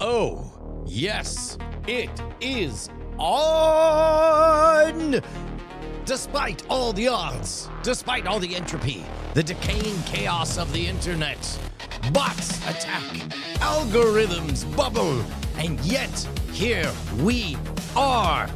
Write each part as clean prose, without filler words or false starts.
Oh, yes, it is on! Despite all the odds, despite all the entropy, the decaying chaos of the internet, bots attack, algorithms bubble, and yet here we are.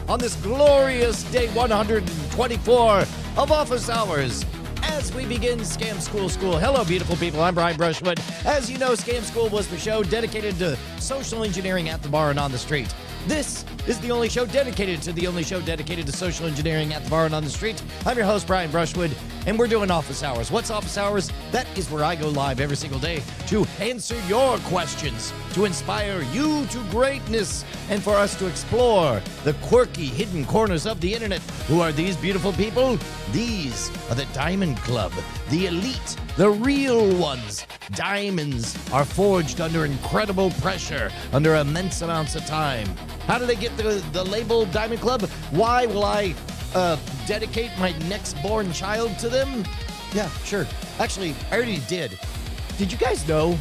On this glorious day 124 of office hours, as we begin Scam School. Hello, beautiful people. I'm Brian Brushwood. As you know, Scam School was the show dedicated to social engineering at the bar and on the street. This is the only show dedicated to social engineering at the bar and on the street. I'm your host, Brian Brushwood, and we're doing office hours. What's office hours? That is where I go live every single day to answer your questions, to inspire you to greatness, and for us to explore the quirky, hidden corners of the internet. Who are these beautiful people? These are the Diamond Club, the elite, the real ones. Diamonds are forged under incredible pressure, under immense amounts of time. How do they get the label Diamond Club? Why will I dedicate my next born child to them? Yeah, sure. Actually, I already did. Did you guys know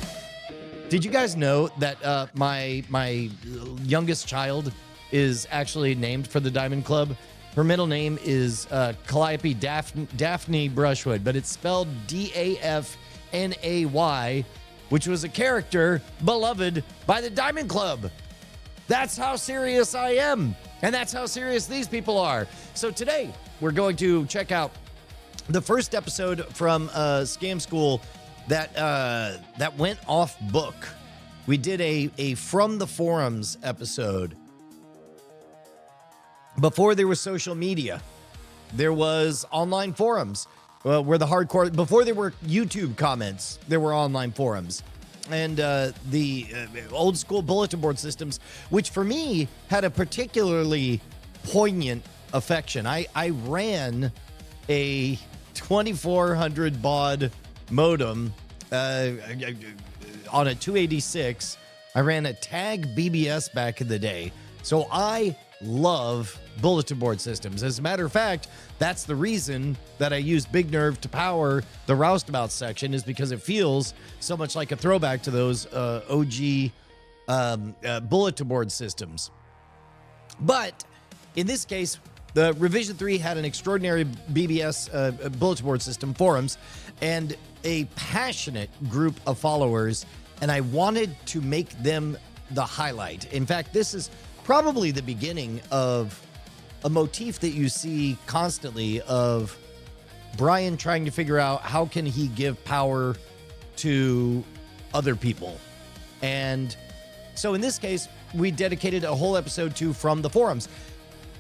that my youngest child is actually named for the Diamond Club? Her middle name is Calliope Daphne Brushwood, but it's spelled D-A-F-N-A-Y, which was a character beloved by the Diamond Club. That's how serious I am, and that's how serious these people are. So today, we're going to check out the first episode from Scam School that went off book. We did a From the Forums episode. Before there was social media, there was online forums where the hardcore, before there were YouTube comments, there were online forums. And the old school bulletin board systems, which for me had a particularly poignant affection. I ran a 2400 baud modem on a 286. I ran a tag BBS back in the day. So I love bulletin board systems. As a matter of fact, that's the reason that I use Big Nerve to power the Roustabout section, is because it feels so much like a throwback to those OG bulletin board systems. But in this case, the Revision 3 had an extraordinary BBS bulletin board system, forums, and a passionate group of followers, and I wanted to make them the highlight. In fact, this is probably the beginning of a motif that you see constantly of Brian trying to figure out how can he give power to other people. And so in this case, we dedicated a whole episode to From the Forums.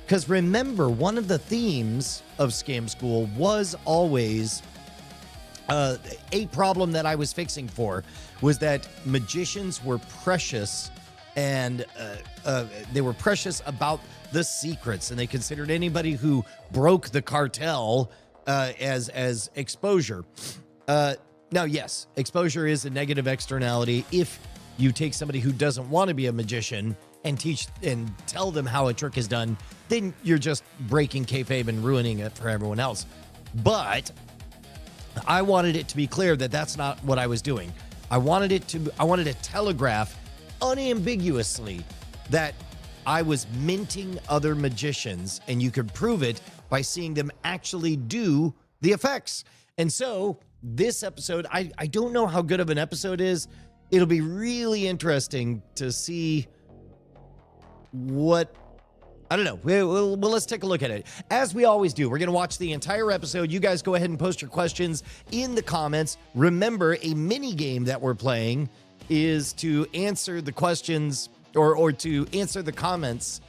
Because remember, one of the themes of Scam School was always a problem that I was fixing for, was that magicians were precious, and they were precious about the secrets, and they considered anybody who broke the cartel as exposure. Now, yes, exposure is a negative externality. If you take somebody who doesn't want to be a magician and teach and tell them how a trick is done, then you're just breaking kayfabe and ruining it for everyone else. But I wanted it to be clear that that's not what I was doing. I wanted to telegraph unambiguously that I was minting other magicians, and you could prove it by seeing them actually do the effects. And so this episode, I don't know how good of an episode is. It'll be really interesting to see what, I don't know. Well, let's take a look at it. As we always do, we're going to watch the entire episode. You guys go ahead and post your questions in the comments. Remember, a mini game that we're playing is to answer the questions or to answer the comments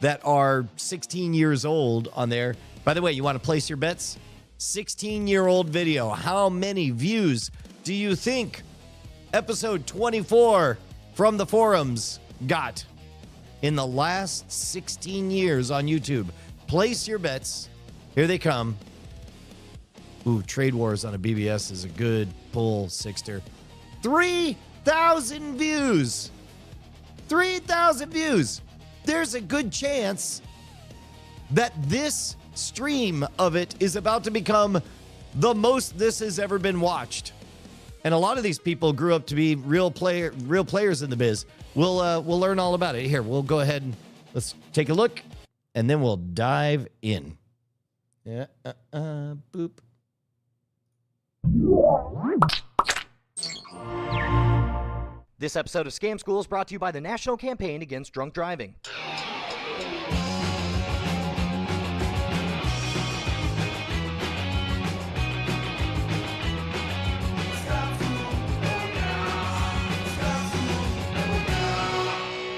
that are 16 years old on there. By the way, you want to place your bets? 16-year-old video. How many views do you think episode 24 From the Forums got in the last 16 years on YouTube? Place your bets. Here they come. Ooh, Trade Wars on a BBS is a good pull, Sixter. 3,000 views. 3,000 views. There's a good chance that this stream of it is about to become the most this has ever been watched. And a lot of these people grew up to be real players in the biz. We'll learn all about it. Here, we'll go ahead and let's take a look, and then we'll dive in. Yeah, boop. This episode of Scam School is brought to you by the National Campaign Against Drunk Driving.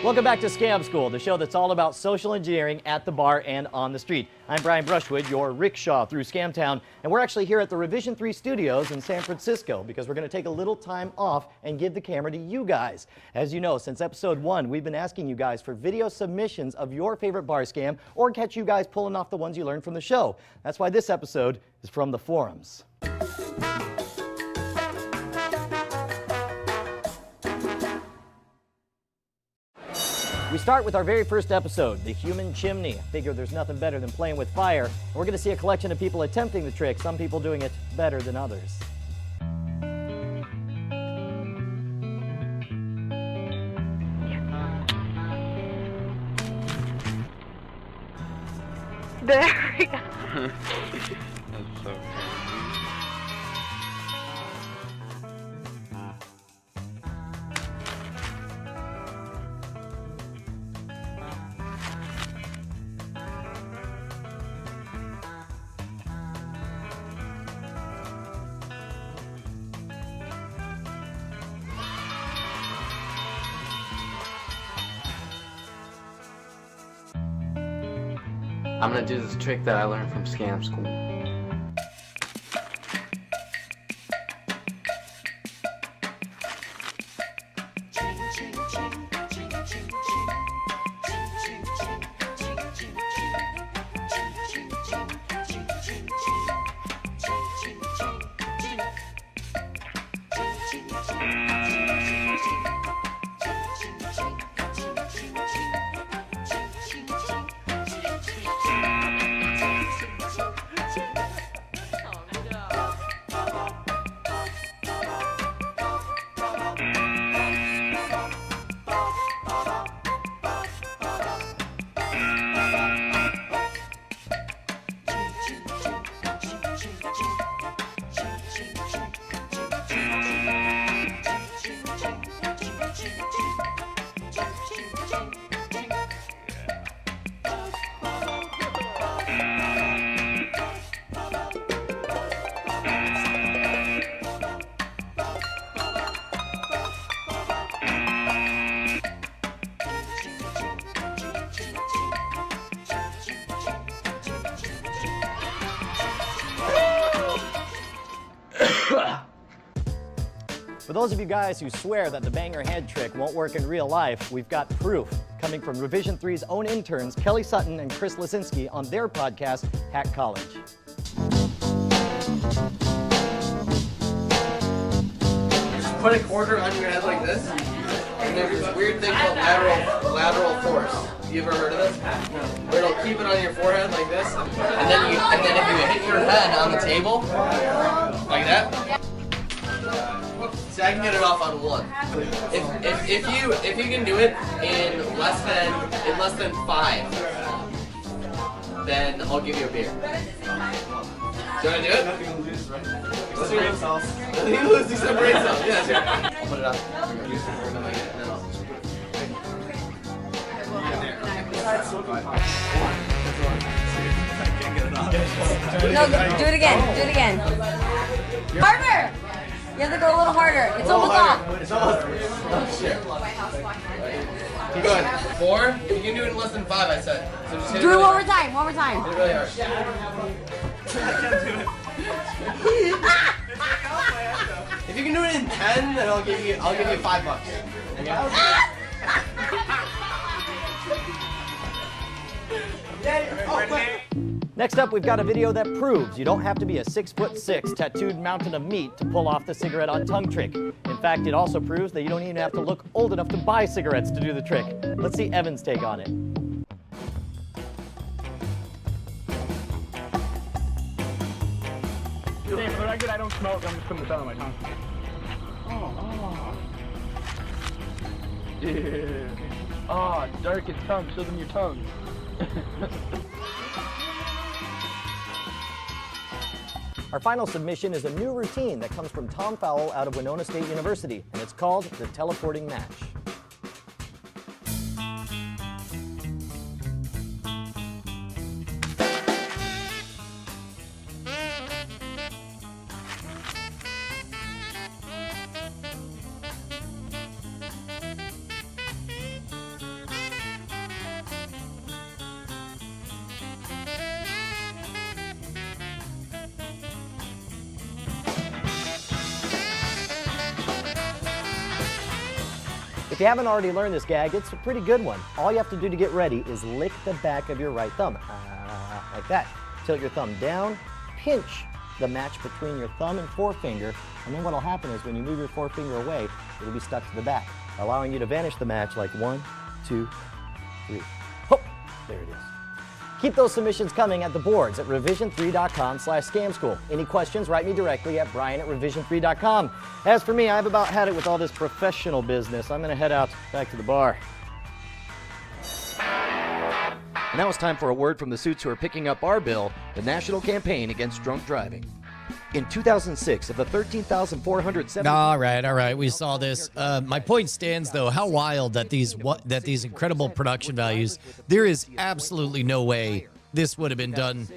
Welcome back to Scam School, the show that's all about social engineering at the bar and on the street. I'm Brian Brushwood, your rickshaw through Scamtown, and we're actually here at the Revision 3 studios in San Francisco because we're going to take a little time off and give the camera to you guys. As you know, since episode 1, we've been asking you guys for video submissions of your favorite bar scam or catch you guys pulling off the ones you learned from the show. That's why this episode is from the forums. We start with our very first episode, the Human Chimney. I figure there's nothing better than playing with fire. And we're going to see a collection of people attempting the trick, some people doing it better than others. There we go. That's so I'm gonna do this trick that I learned from Scam School. For those of you guys who swear that the bang your head trick won't work in real life, we've got proof coming from Revision 3's own interns, Kelly Sutton and Chris Lesinski, on their podcast, Hack College. Put a quarter on your head like this, and there's this weird thing called lateral force. You ever heard of this? Where it'll keep it on your forehead like this, and then if you hit your head on the table, like that, so I can get it off on one. If you can do it in less than 5, then I'll give you a beer. Do you want to do it? Let's do it. He loses some brain cells. Yeah, sure. I'll put it up. No, do it again. Do it again. Harder! You have to go a little harder. It's almost off. It's almost. Oh shit. Keep going. 4. You can do it in less than 5, I said. So just hit Do it really one more hard. time. One more time. Hit it really hard. If you can do it in 10, then I'll give you $5. Okay? Next up, we've got a video that proves you don't have to be a 6'6" tattooed mountain of meat to pull off the cigarette on tongue trick. In fact, it also proves that you don't even have to look old enough to buy cigarettes to do the trick. Let's see Evan's take on it. For the record, I don't smoke. I'm just putting the thumb on my tongue. Yeah. Ah, darkest tongue, show them your tongue. Our final submission is a new routine that comes from Tom Fowell out of Winona State University, and it's called the teleporting match. If you haven't already learned this gag, it's a pretty good one. All you have to do to get ready is lick the back of your right thumb, like that. Tilt your thumb down, pinch the match between your thumb and forefinger, and then what'll happen is when you move your forefinger away, it'll be stuck to the back, allowing you to vanish the match like 1, 2, 3. Oh, there it is. Keep those submissions coming at the boards at revision3.com/scamschool. Any questions, write me directly at brian@revision3.com. As for me, I've about had it with all this professional business. I'm going to head out back to the bar. And now it's time for a word from the suits who are picking up our bill, the national campaign against drunk driving. In 2006, of the 13,470... All right. We saw this. My point stands, though. How wild that these incredible production values. There is absolutely no way this would have been done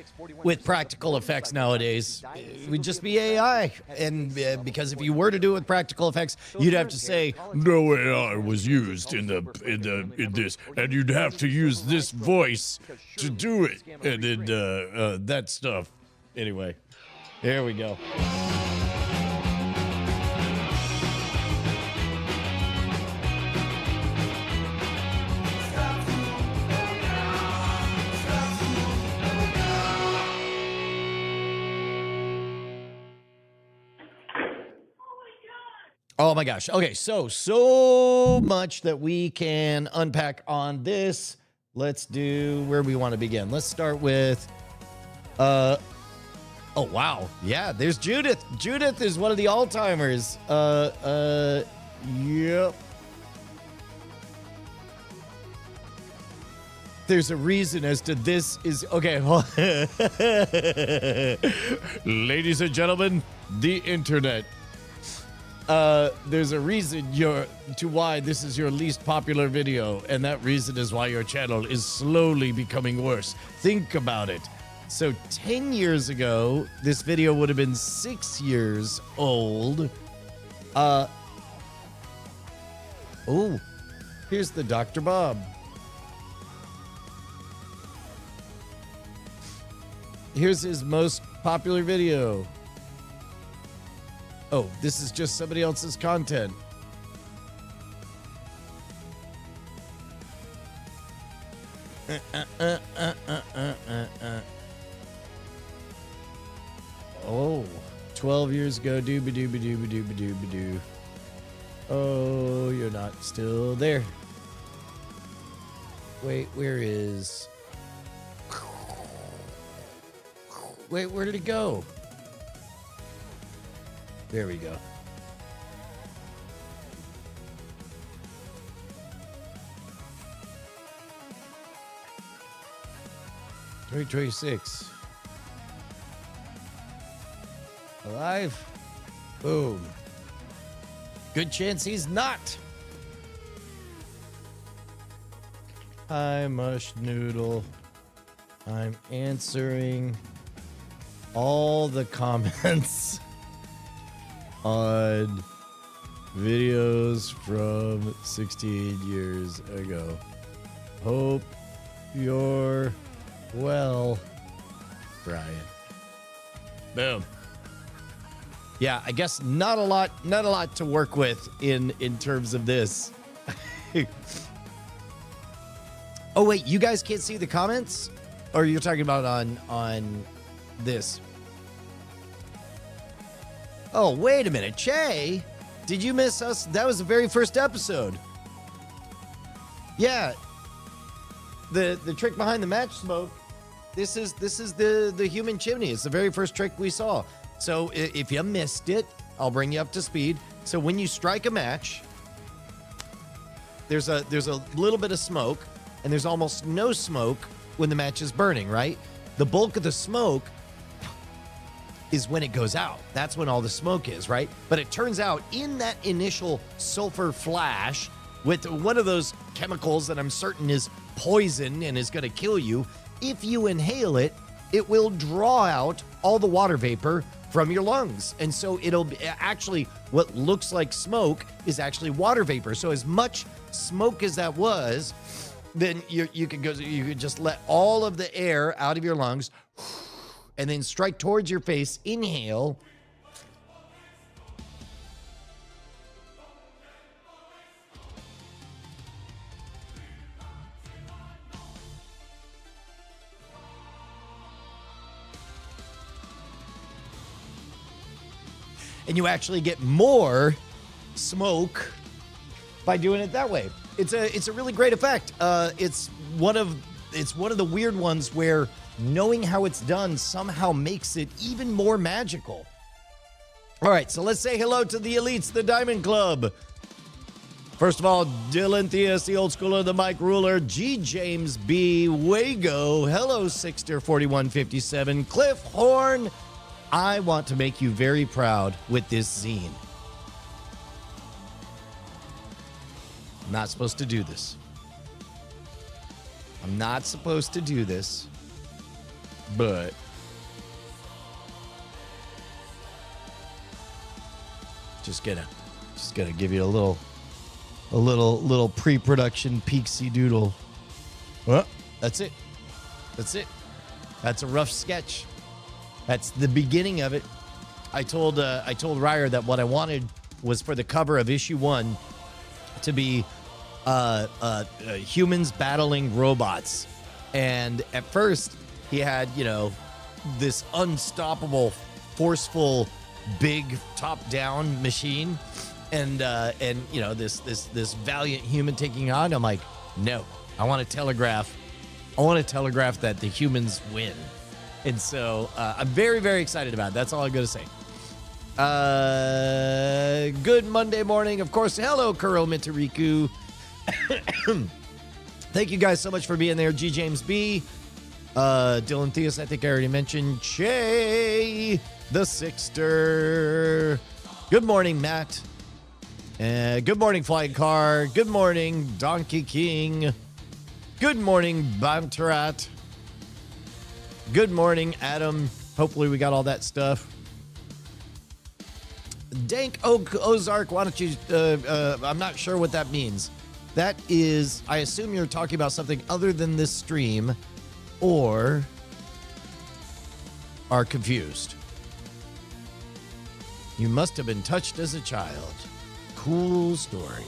with practical effects nowadays. It would just be AI, and because if you were to do it with practical effects, you'd have to say no AI was used in this, and you'd have to use this voice to do it, and then that stuff. Anyway. There we go. Oh my gosh. Okay, so much that we can unpack on this. Let's do where we want to begin. Let's start with oh, wow. Yeah, there's Judith. Judith is one of the all-timers. Yep. There's a reason as to this is... Okay. Ladies and gentlemen, the internet. There's a reason to why this is your least popular video, and that reason is why your channel is slowly becoming worse. Think about it. So 10 years ago, this video would have been 6 years old. Oh, here's the Dr. Bob. Here's his most popular video. Oh, this is just somebody else's content. Oh, 12 years ago, dooba-dooba-dooba-dooba-dooba-doo. Oh, you're not still there. Wait, where is... Wait, where did it go? There we go. $326. Alive? Boom. Good chance he's not. Hi, Mush Noodle. I'm answering all the comments on videos from 16 years ago. Hope you're well, Brian. Boom. Yeah, I guess not a lot to work with in terms of this. Oh wait, you guys can't see the comments? Or you're talking about on this? Oh, wait a minute. Che, did you miss us? That was the very first episode. Yeah. The trick behind the match smoke. This is the Human Chimney. It's the very first trick we saw. So if you missed it, I'll bring you up to speed. So when you strike a match, there's a little bit of smoke, and there's almost no smoke when the match is burning, right? The bulk of the smoke is when it goes out. That's when all the smoke is, right? But it turns out in that initial sulfur flash with one of those chemicals that I'm certain is poison and is going to kill you, if you inhale it, it will draw out all the water vapor from your lungs. And so it'll be actually what looks like smoke is actually water vapor. So as much smoke as that was, then you could just let all of the air out of your lungs and then strike towards your face, inhale. And you actually get more smoke by doing it that way. It's a really great effect. It's one of the weird ones where knowing how it's done somehow makes it even more magical. All right, so let's say hello to the elites, the Diamond Club. First of all, Dylan Theus, the old schooler, the Mike Ruler, G. James B. Wago, hello, Sixter4157, Cliff Horn. I want to make you very proud with this zine. I'm not supposed to do this. I'm not supposed to do this, but just gonna give you a little pre-production peeksy doodle. Well, that's it. That's a rough sketch. That's the beginning of it. I told Ryer that what I wanted was for the cover of issue 1 to be humans battling robots. And at first he had, this unstoppable, forceful, big top-down machine and this valiant human taking on. I'm like, no, I want to telegraph that the humans win. And so I'm very, very excited about it. That's all I'm going to say. Good Monday morning. Of course, hello, Kuro Mitariku. Thank you guys so much for being there. G. James B. Dylan Theus, I think I already mentioned. Che, the Sixter. Good morning, Matt. Good morning, Flying Car. Good morning, Donkey King. Good morning, Bantarat. Good morning, Adam. Hopefully we got all that stuff. Dank Oak Ozark, why don't you, I'm not sure what that means. That is, I assume you're talking about something other than this stream, or are confused. You must have been touched as a child. Cool story.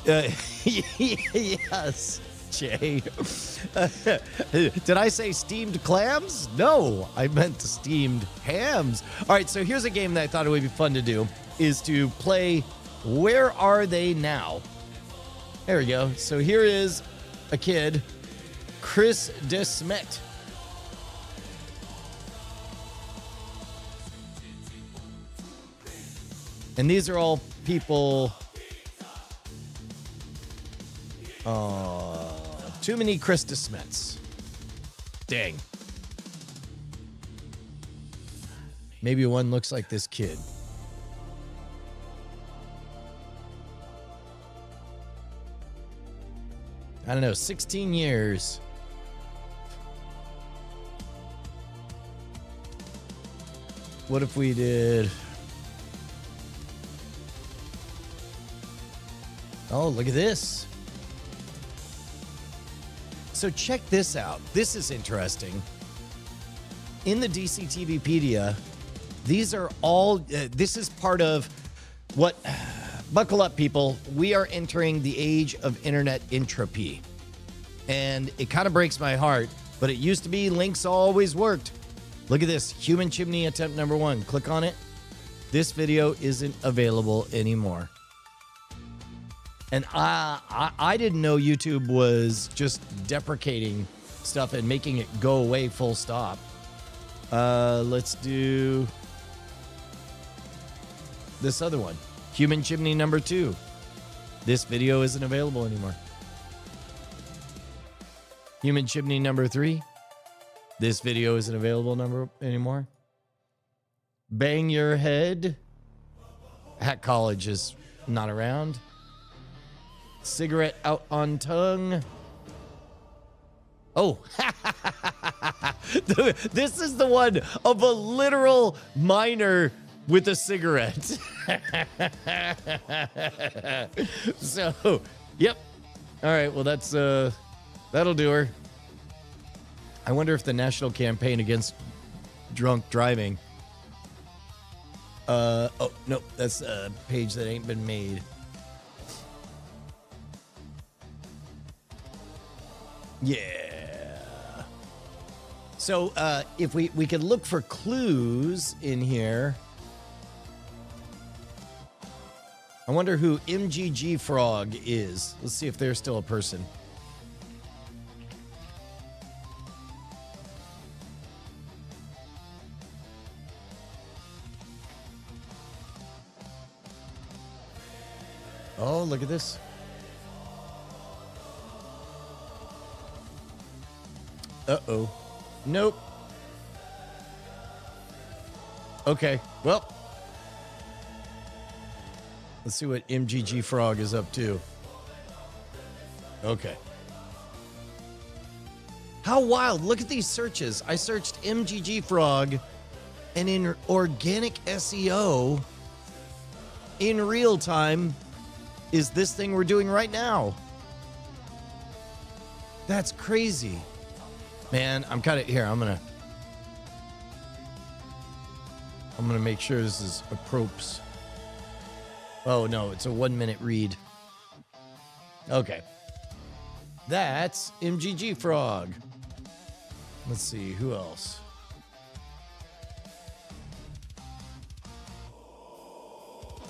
Yes. Jay. Did I say steamed clams? No, I meant steamed hams. All right, so here's a game that I thought it would be fun to do, is to play Where Are They Now? There we go. So here is a kid, Chris de Smedt. And these are all people... too many Chris de Smets. Dang. Maybe one looks like this kid. I don't know, 16 years. What if we did... Oh, look at this. So check this out. This is interesting. In the DC TVpedia, these are all, this is part of what, buckle up people, we are entering the age of internet entropy. And it kind of breaks my heart, but it used to be links always worked. Look at this, Human Chimney attempt number 1. Click on it. This video isn't available anymore. And I didn't know YouTube was just deprecating stuff and making it go away full stop. Let's do this other one, Human Chimney number 2. This video isn't available anymore. Human Chimney number 3. This video isn't available anymore. Bang Your Head. Hat College is not around. Cigarette Out on Tongue. Oh, this is the one of a literal miner with a cigarette. So, yep. All right, well, that'll do her. I wonder if the national campaign against drunk driving. Oh, no, that's a page that ain't been made. Yeah. So if we could look for clues in here. I wonder who MggFrog is. Let's see if they're still a person. Oh, look at this. Uh-oh. Nope. Okay, well. Let's see what MggFrog is up to. Okay. How wild. Look at these searches. I searched MggFrog, and in organic SEO, in real time, is this thing we're doing right now. That's crazy. Man, I'm kind of here. I'm gonna make sure this is appropriate. Oh no, it's a 1-minute read. Okay. That's MggFrog. Let's see, who else?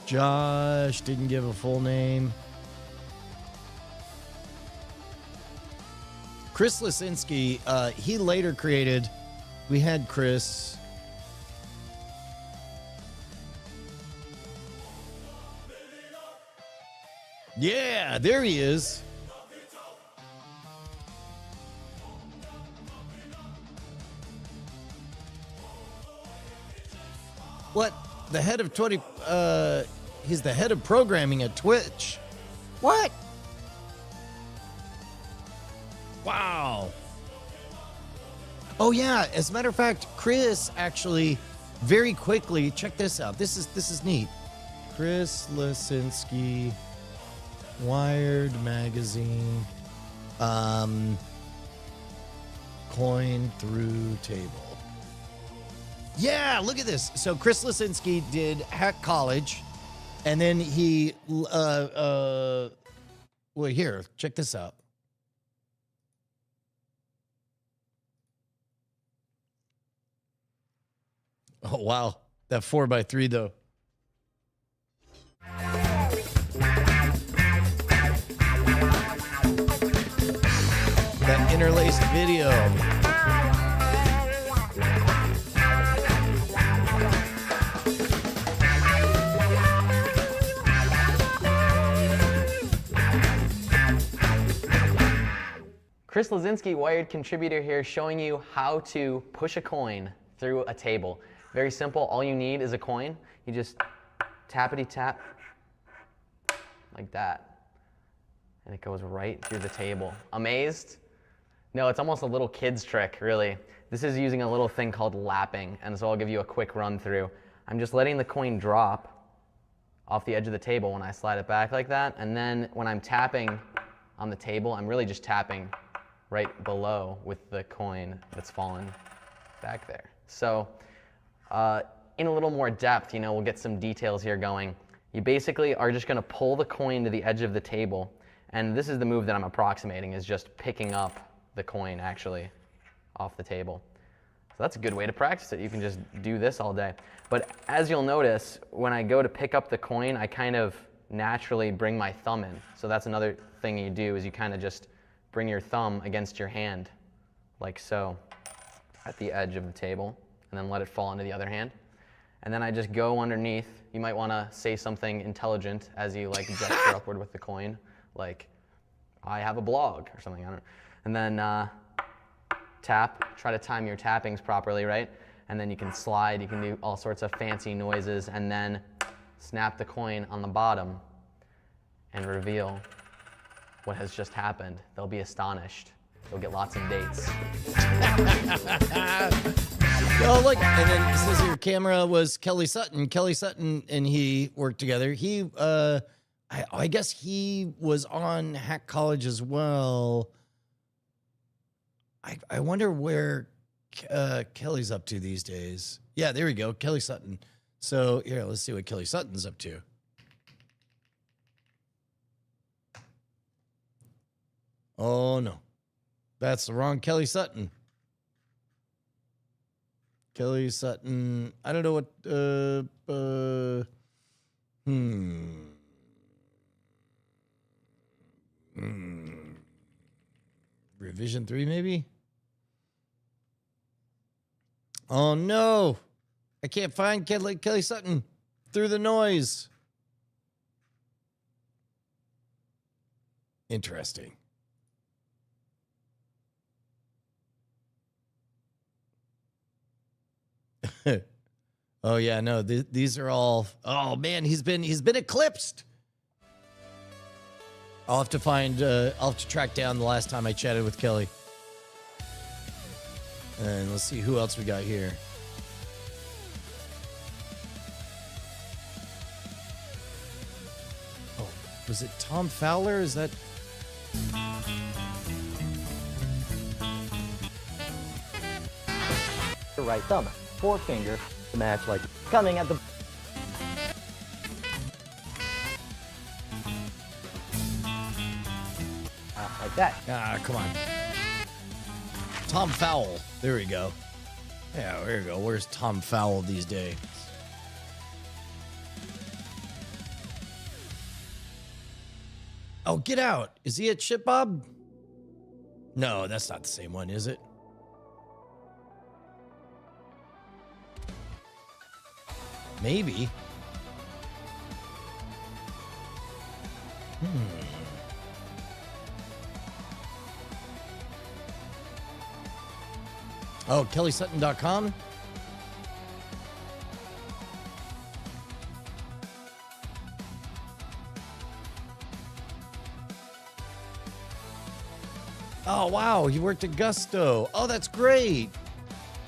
Josh didn't give a full name. Chris Lesinski, he later created, we had Chris. Yeah, there he is. What? The head of 20, he's the head of programming at Twitch. What? Wow. Oh yeah, as a matter of fact, Chris actually very quickly, check this out. This is neat. Chris Lesinski, Wired Magazine, coin through table. Yeah, look at this. So Chris Lesinski did Hack College, and then he, well, here, check this out. Oh, wow. That 4x3, though. That interlaced video. Chris Lesinski, Wired contributor here, showing you how to push a coin through a table. Very simple. All you need is a coin. You just tappity-tap like that, and it goes right through the table. Amazed? No, it's almost a little kid's trick, really. This is using a little thing called lapping, and so I'll give you a quick run through. I'm just letting the coin drop off the edge of the table when I slide it back like that, and then when I'm tapping on the table, I'm really just tapping right below with the coin that's fallen back there. So in a little more depth, we'll get some details here going. You basically are just going to pull the coin to the edge of the table, and this is the move that I'm approximating, is just picking up the coin actually off the table. So that's a good way to practice it. You can just do this all day. But as you'll notice, when I go to pick up the coin, I kind of naturally bring my thumb in. So that's another thing you do, is you kind of just bring your thumb against your hand, like so, at the edge of the table, and then let it fall into the other hand. and then I just go underneath. You might want to say something intelligent as you like gesture upward with the coin, like, I have a blog or something, I don't know. And then tap, try to time your tappings properly, right? And then you can slide, you can do all sorts of fancy noises, and then snap the coin on the bottom and reveal what has just happened. They'll be astonished. You'll get lots of dates. Oh, look, and then it says your camera was Kelly Sutton. Kelly Sutton and he worked together. He, I guess he was on Hack College as well. I wonder where Kelly's up to these days. Yeah, there we go, Kelly Sutton. So here, let's see what Kelly Sutton's up to. Oh no, that's the wrong Kelly Sutton. Kelly Sutton. I don't know what. Revision 3 maybe. Oh no, I can't find Kelly Sutton through the noise. Interesting. Oh yeah, no, these are all. Oh man, he's been eclipsed. I'll have to find. I'll have to track down the last time I chatted with Kelly. And let's see who else we got here. Oh, was it Tom Fowler? Is that? The right thumb, forefinger to match, like coming at the. Like that. Ah, come on. Tom Fowell. There we go. Yeah, there we go. Where's Tom Fowell these days? Oh, get out. Is he at Shit Bob? No, that's not the same one, is it? Maybe. Oh, KellySutton.com? Oh, wow. He worked at Gusto. Oh, that's great.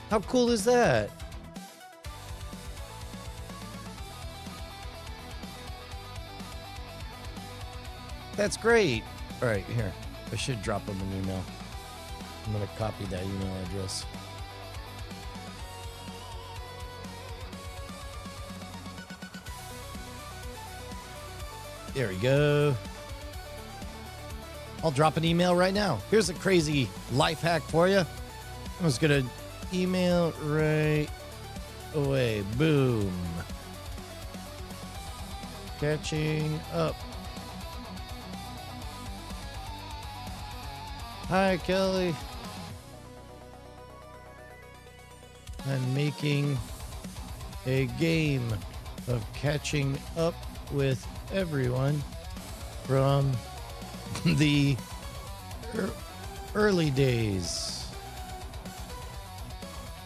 How cool is that? That's great. All right, here. I should drop him an email. I'm going to copy that email address. There we go. I'll drop an email right now. Here's a crazy life hack for you. I'm just going to email right away. Boom. Catching up. Hi, Kelly. I'm making a game of catching up with everyone from the early days.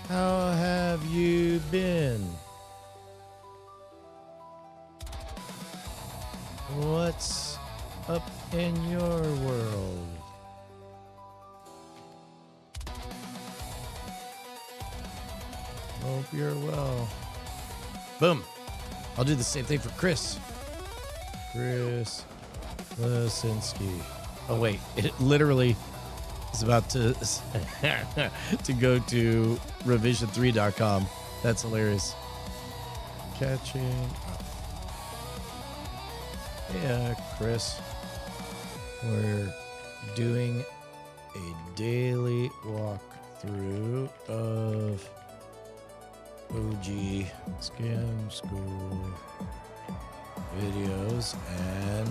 How have you been? What's up in your world? Hope you're well. Boom. I'll do the same thing for Chris. Chris Lesinski. Oh, wait. It literally is about to to go to revision3.com. That's hilarious. Catching up. Yeah, Chris. We're doing a daily walkthrough of OG Scam School videos and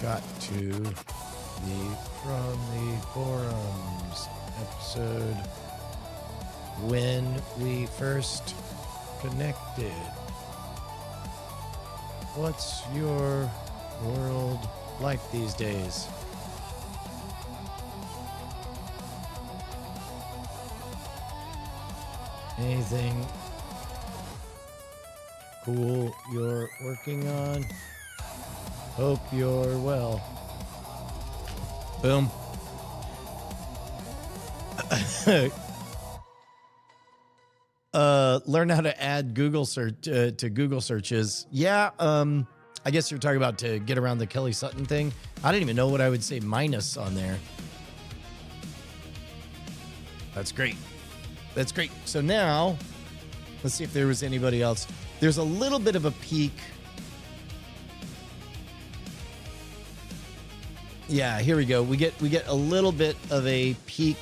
got to the From the Forums episode when we first connected. What's your world like these days? Anything cool you're working on? Hope you're well. Boom. Learn how to add Google search to Google searches. Yeah, I guess you're talking about to get around the Kelly Sutton thing. I didn't even know what I would say minus on there. That's great. That's great. So now, let's see if there was anybody else. There's a little bit of a peak. Yeah, here we go. We get a little bit of a peek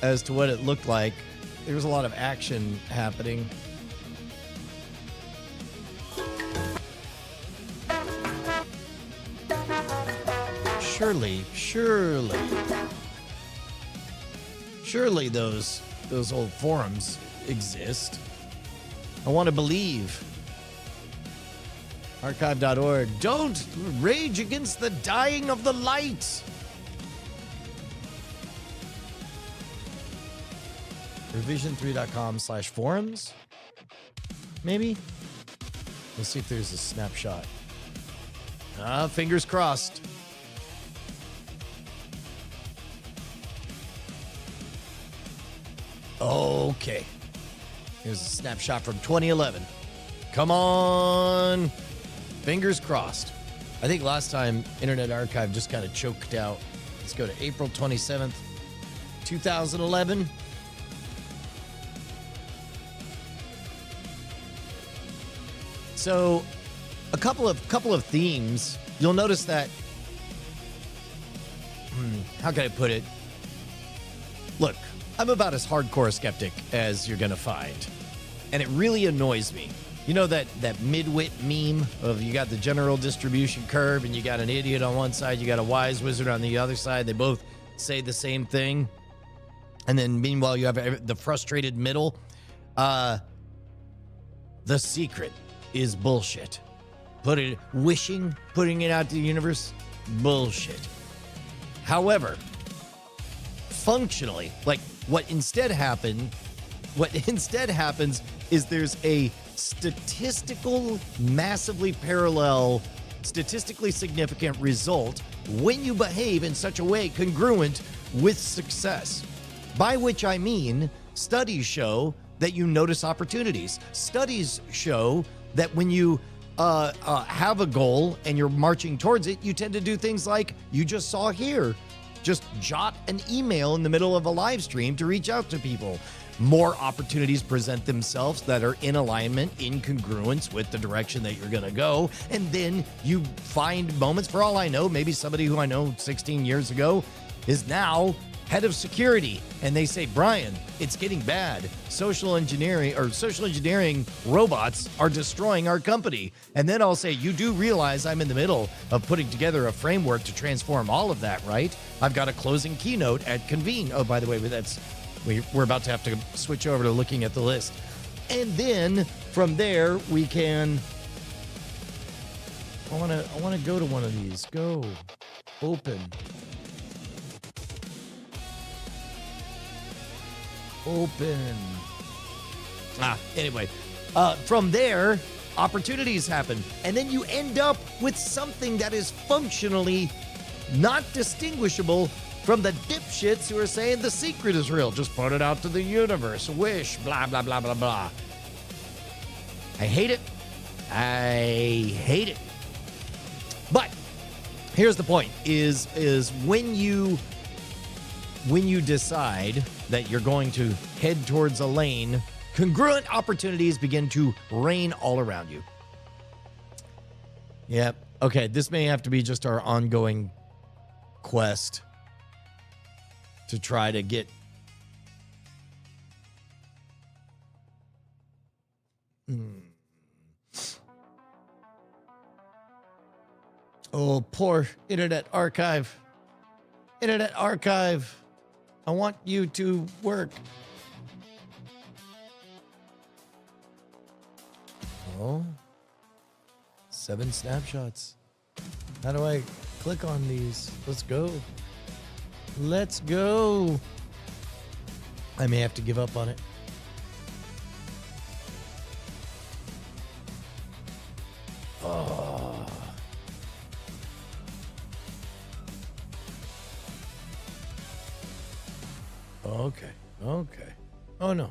as to what it looked like. There was a lot of action happening. Surely those old forums exist. I want to believe. Archive.org. Don't rage against the dying of the light. Revision3.com/forums. Maybe? Let's see if there's a snapshot. Fingers crossed. Okay. Here's a snapshot from 2011. Come on. Fingers crossed. I think last time Internet Archive just kind of choked out. Let's go to April 27th, 2011. So, a couple of themes. You'll notice that. How can I put it? Look, I'm about as hardcore a skeptic as you're gonna find, and it really annoys me. You know that midwit meme of you got the general distribution curve, and you got an idiot on one side, you got a wise wizard on the other side. They both say the same thing, and then meanwhile you have the frustrated middle. The secret is bullshit. Putting it out to the universe, bullshit. However, functionally, like what instead happens is there's a massively parallel, statistically significant result when you behave in such a way congruent with success. By which I mean, studies show that you notice opportunities. Studies show that when you have a goal and you're marching towards it, you tend to do things like you just saw here. Just jot an email in the middle of a live stream to reach out to people. More opportunities present themselves that are in alignment, in congruence with the direction that you're going to go. And then you find moments, for all I know, maybe somebody who I know 16 years ago is now head of security. And they say, Brian, it's getting bad. Social engineering robots are destroying our company. And then I'll say, you do realize I'm in the middle of putting together a framework to transform all of that, right? I've got a closing keynote at Convene. Oh, by the way, we're about to have to switch over to looking at the list. And then from there, we can... I want to go to one of these. Go. Open. Anyway, from there, opportunities happen. And then you end up with something that is functionally not distinguishable from the dipshits who are saying the secret is real. Just put it out to the universe. Wish, blah, blah, blah, blah, blah. I hate it. But here's the point, is when you decide that you're going to head towards a lane, congruent opportunities begin to rain all around you. Yep. Okay, this may have to be just our ongoing quest to try to get... Oh, poor Internet Archive. Internet Archive. I want you to work. Oh. 7 snapshots. How do I click on these? Let's go. Let's go. I may have to give up on it. Oh. Okay. Okay. Oh no.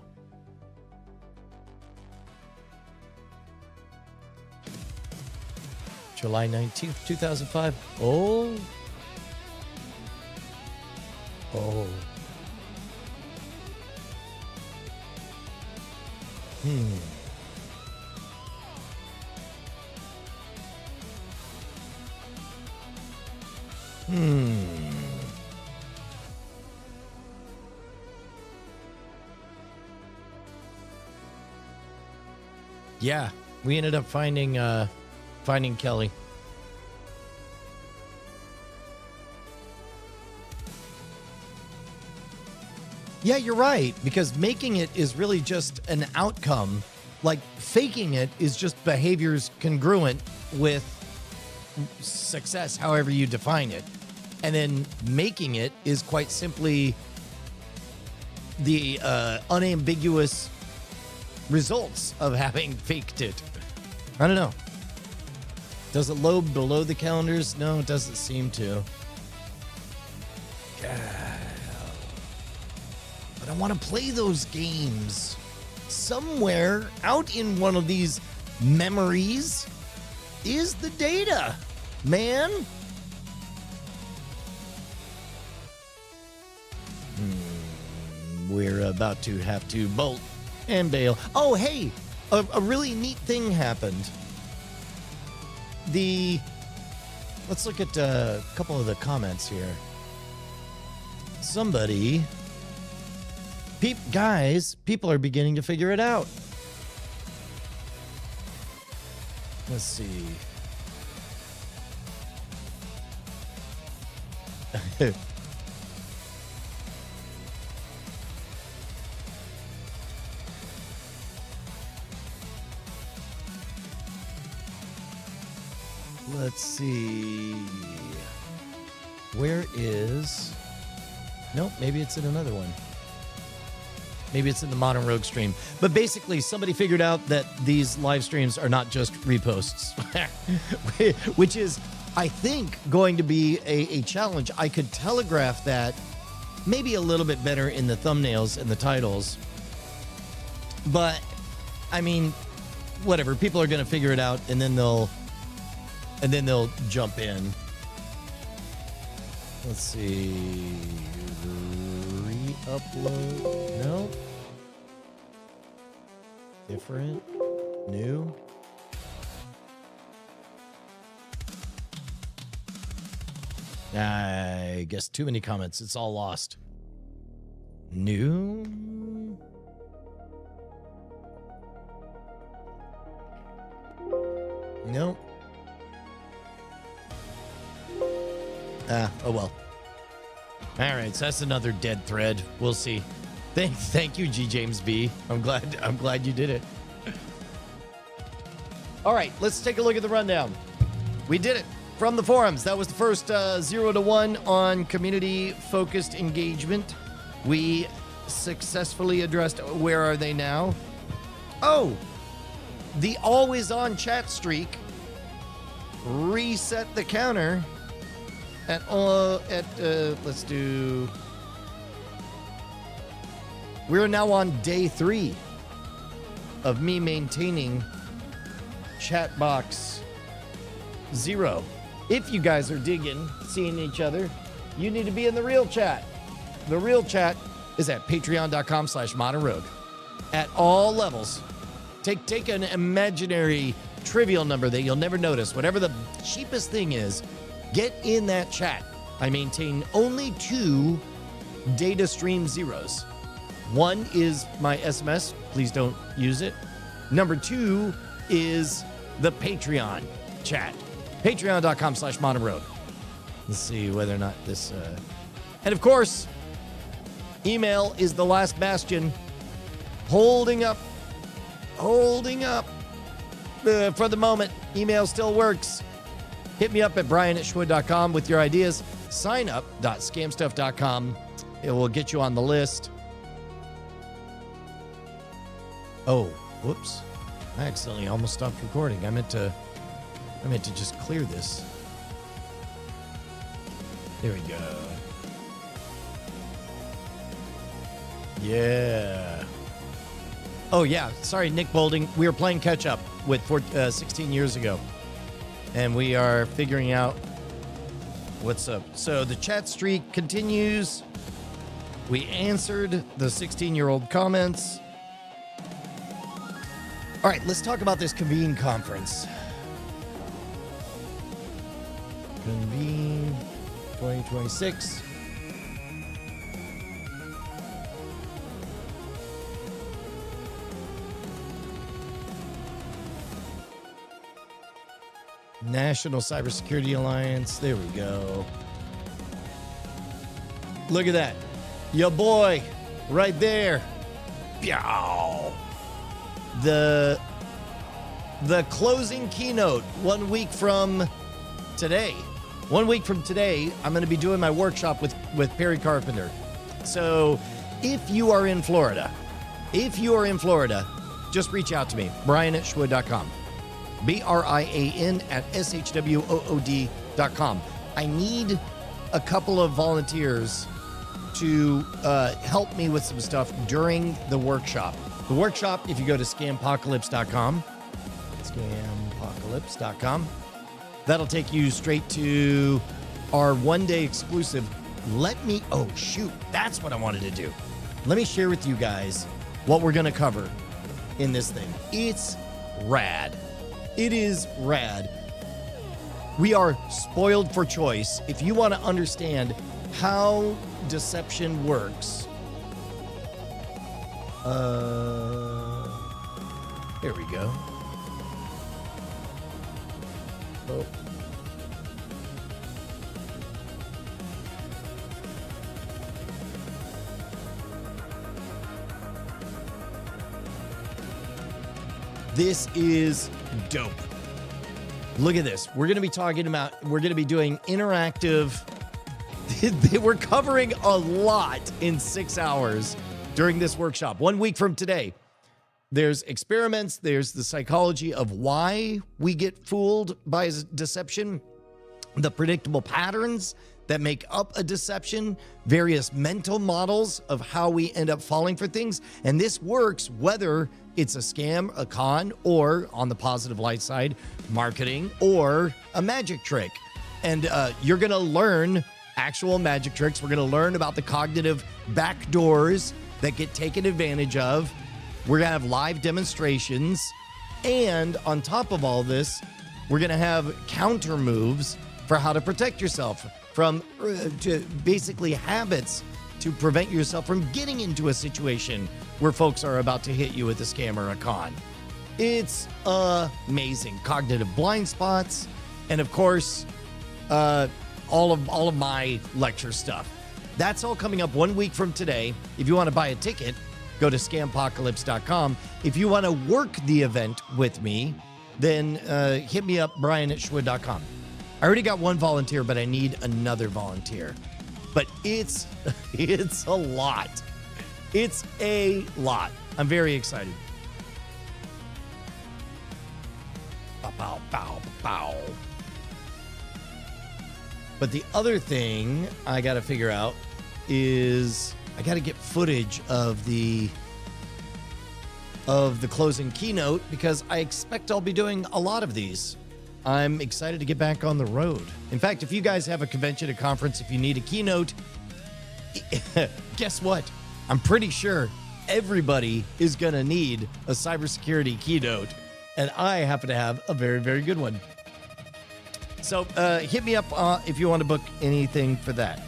July 19th, 2005. Oh. Oh. Hmm. Yeah, we ended up finding Kelly. Yeah, you're right, because making it is really just an outcome. Like, faking it is just behaviors congruent with success, however you define it. And then making it is quite simply the unambiguous results of having faked it. I don't know. Does it load below the calendars? No, it doesn't seem to. But I want to play those games. Somewhere out in one of these memories is the data, man. We're about to have to bolt and bail. Oh, hey, a really neat thing happened. Let's look at a couple of the comments here. Somebody... Guys, people are beginning to figure it out. Let's see. Let's see. Where is... Nope, maybe it's in another one. Maybe it's in the Modern Rogue stream. But basically, somebody figured out that these live streams are not just reposts, which is, I think, going to be a challenge. I could telegraph that maybe a little bit better in the thumbnails and the titles. But, I mean, whatever. People are going to figure it out, and then they'll jump in. Let's see. Re-upload. No. Different. New. I guess too many comments. It's all lost. New. Nope. Oh well. All right, so that's another dead thread. We'll see. Thank you, G. James B. I'm glad you did it. All right, let's take a look at the rundown. We did it from the forums. That was the first 0 to 1 on community-focused engagement. We successfully addressed where are they now? Oh, the always-on chat streak reset the counter let's do. We're now on day 3 of me maintaining Chatbox 0. If you guys are digging seeing each other, you need to be in the real chat. The real chat is at patreon.com/modernrogue. At all levels. Take an imaginary trivial number that you'll never notice. Whatever the cheapest thing is, get in that chat. I maintain only 2 data stream zeros. One is my SMS. Please don't use it. Number 2 is the Patreon chat. Patreon.com/modernrogue. Let's see whether or not this... And of course, email is the last bastion. Holding up. for the moment, email still works. Hit me up at brian@schwood.com with your ideas. Signup.scamstuff.com. It will get you on the list. Oh, whoops. I accidentally almost stopped recording. I meant to just clear this. There we go. Yeah. Oh, yeah. Sorry, Nick Bolding. We were playing catch up with 16 years ago. And we are figuring out what's up. So the chat streak continues. We answered the 16-year-old comments. All right, let's talk about this Convene conference. Convene 2026. National Cybersecurity Alliance. There we go. Look at that. Your boy right there. Yow. The closing keynote 1 week from today. 1 week from today, I'm going to be doing my workshop with Perry Carpenter. So if you are in Florida, just reach out to me, brian@schwood.com. BRIAN@SHWOOD.com. I need a couple of volunteers to help me with some stuff during the workshop. The workshop, if you go to scampocalypse.com, that'll take you straight to our one-day exclusive. Oh, shoot, that's what I wanted to do. Let me share with you guys what we're going to cover in this thing. It's rad. It is rad. We are spoiled for choice. If you want to understand how deception works, there we go. Oh. This is dope. Look at this. We're going to be doing interactive. We're covering a lot in 6 hours during this workshop. 1 week from today, there's experiments. There's the psychology of why we get fooled by deception, the predictable patterns that make up a deception, various mental models of how we end up falling for things. And this works whether it's a scam, a con, or on the positive light side, marketing, or a magic trick. And you're going to learn actual magic tricks. We're going to learn about the cognitive backdoors that get taken advantage of. We're going to have live demonstrations. And on top of all this, we're going to have counter moves for how to protect yourself from basically habits to prevent yourself from getting into a situation where folks are about to hit you with a scam or a con. It's amazing. Cognitive blind spots, and of course, all of my lecture stuff. That's all coming up 1 week from today. If you want to buy a ticket, go to scampocalypse.com. If you want to work the event with me, then hit me up, brian@schwood.com. I already got one volunteer, but I need another volunteer. But it's a lot. It's a lot. I'm very excited. Pow, pow, pow. But the other thing I got to figure out is I got to get footage of the closing keynote, because I expect I'll be doing a lot of these. I'm excited to get back on the road. In fact, if you guys have a convention, a conference, if you need a keynote, guess what? I'm pretty sure everybody is going to need a cybersecurity keynote, and I happen to have a very, very good one. So hit me up if you want to book anything for that.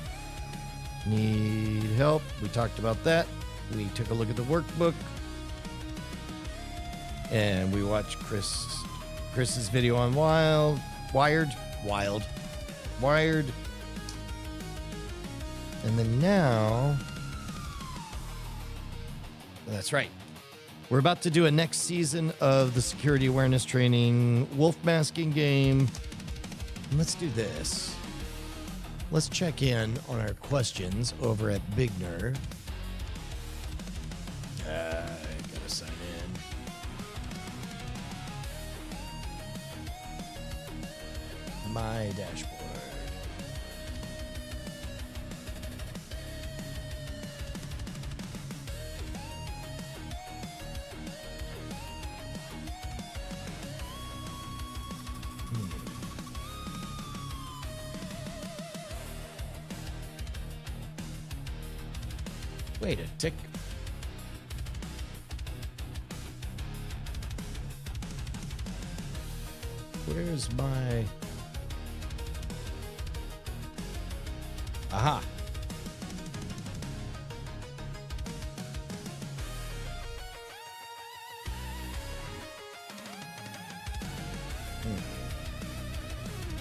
Need help? We talked about that. We took a look at the workbook, and we watched Chris's video on Wired. And then now, that's right. We're about to do a next season of the security awareness training wolf masking game. And let's do this. Let's check in on our questions over at Big Nerve. I gotta sign in. My dashboard. Wait a tick. Where's my... Aha.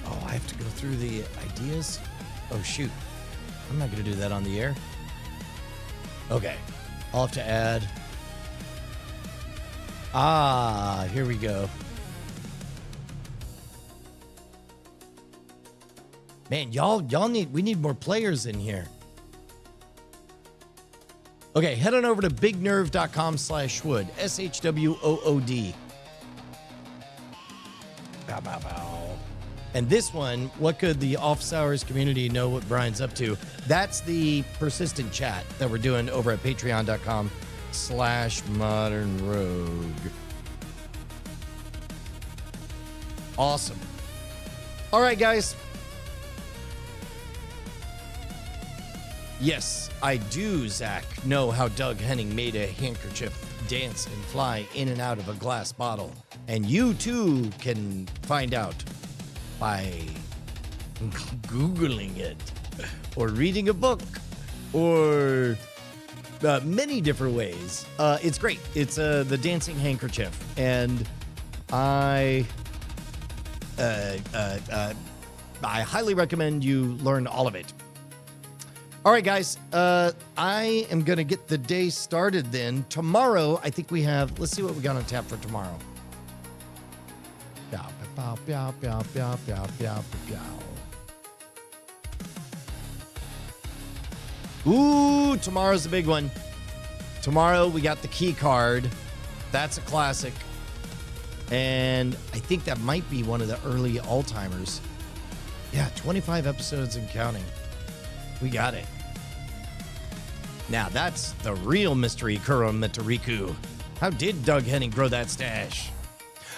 Oh, I have to go through the ideas? Oh, shoot. I'm not going to do that on the air. Okay. I'll have to add... Ah, here we go. Man, we need more players in here. Okay, head on over to bignerve.com/Shwood. SHWOOD. Bow, bow, bow. And this one, what could the office hours community know what Brian's up to? That's the persistent chat that we're doing over at patreon.com/modernrogue. Awesome. All right, guys. Yes, I do, Zach, know how Doug Henning made a handkerchief dance and fly in and out of a glass bottle. And you, too, can find out by Googling it or reading a book or many different ways. It's great. It's the dancing handkerchief. And I highly recommend you learn all of it. All right, guys, I am going to get the day started then. Tomorrow, I think we have, let's see what we got on tap for tomorrow. Ooh, tomorrow's a big one. Tomorrow, we got the key card. That's a classic. And I think that might be one of the early all-timers. Yeah, 25 episodes and counting. We got it. Now that's the real mystery Kuro Mitariku. How did Doug Henning grow that stash?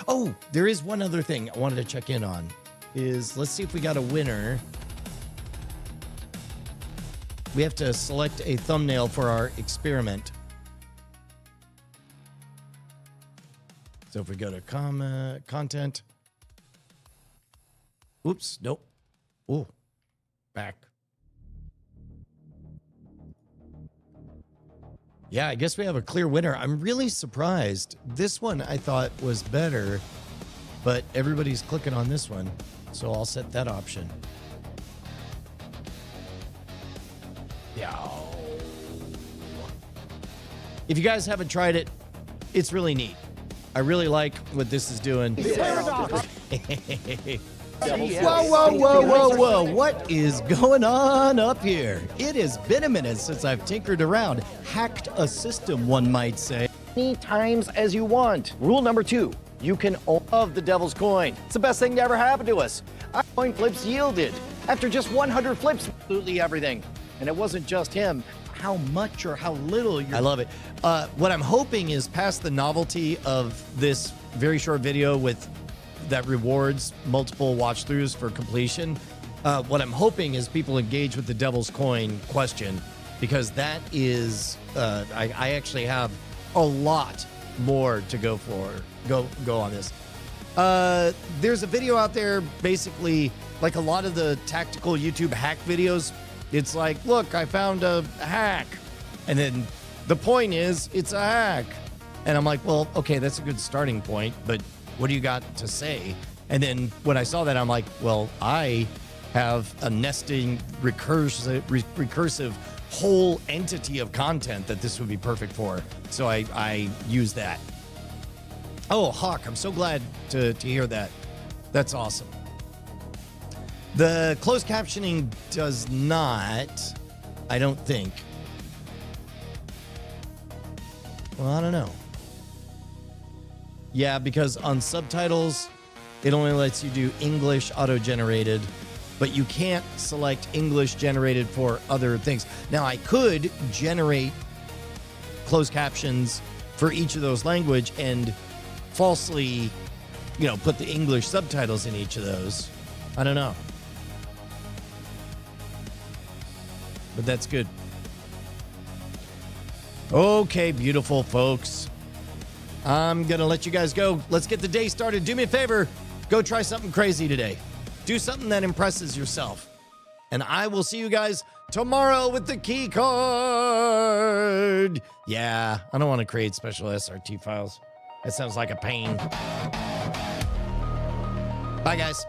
Oh, there is one other thing I wanted to check in on. Let's see if we got a winner. We have to select a thumbnail for our experiment. So if we go to content. Oops, nope. Oh, back. Yeah, I guess we have a clear winner. I'm really surprised. This one I thought was better, but everybody's clicking on this one. So I'll set that option. Yeah. If you guys haven't tried it, it's really neat. I really like what this is doing. Whoa. What is going on up here? It has been a minute since I've tinkered around. Hacked a system, one might say. Many times as you want. Rule number 2, you can own the devil's coin. It's the best thing to ever happen to us. Our coin flips yielded. After just 100 flips, absolutely everything. And it wasn't just him. How much or how little you're... I love it. What I'm hoping is past the novelty of this very short video that rewards multiple watch-throughs for completion. What I'm hoping is people engage with the Devil's Coin question, because that is, I actually have a lot more to go on this. There's a video out there, basically, like a lot of the tactical YouTube hack videos. It's like, look, I found a hack. And then the point is, it's a hack. And I'm like, well, okay, that's a good starting point, but what do you got to say? And then when I saw that, I'm like, well, I have a nesting recursive whole entity of content that this would be perfect for. So I use that. Oh, Hawk, I'm so glad to hear that. That's awesome. The closed captioning does not, I don't think. Well, I don't know. Yeah, because on subtitles, it only lets you do English auto-generated, but you can't select English generated for other things. Now, I could generate closed captions for each of those language and falsely, put the English subtitles in each of those. I don't know. But that's good. Okay, beautiful folks. I'm going to let you guys go. Let's get the day started. Do me a favor. Go try something crazy today. Do something that impresses yourself. And I will see you guys tomorrow with the key card. Yeah, I don't want to create special SRT files. That sounds like a pain. Bye, guys.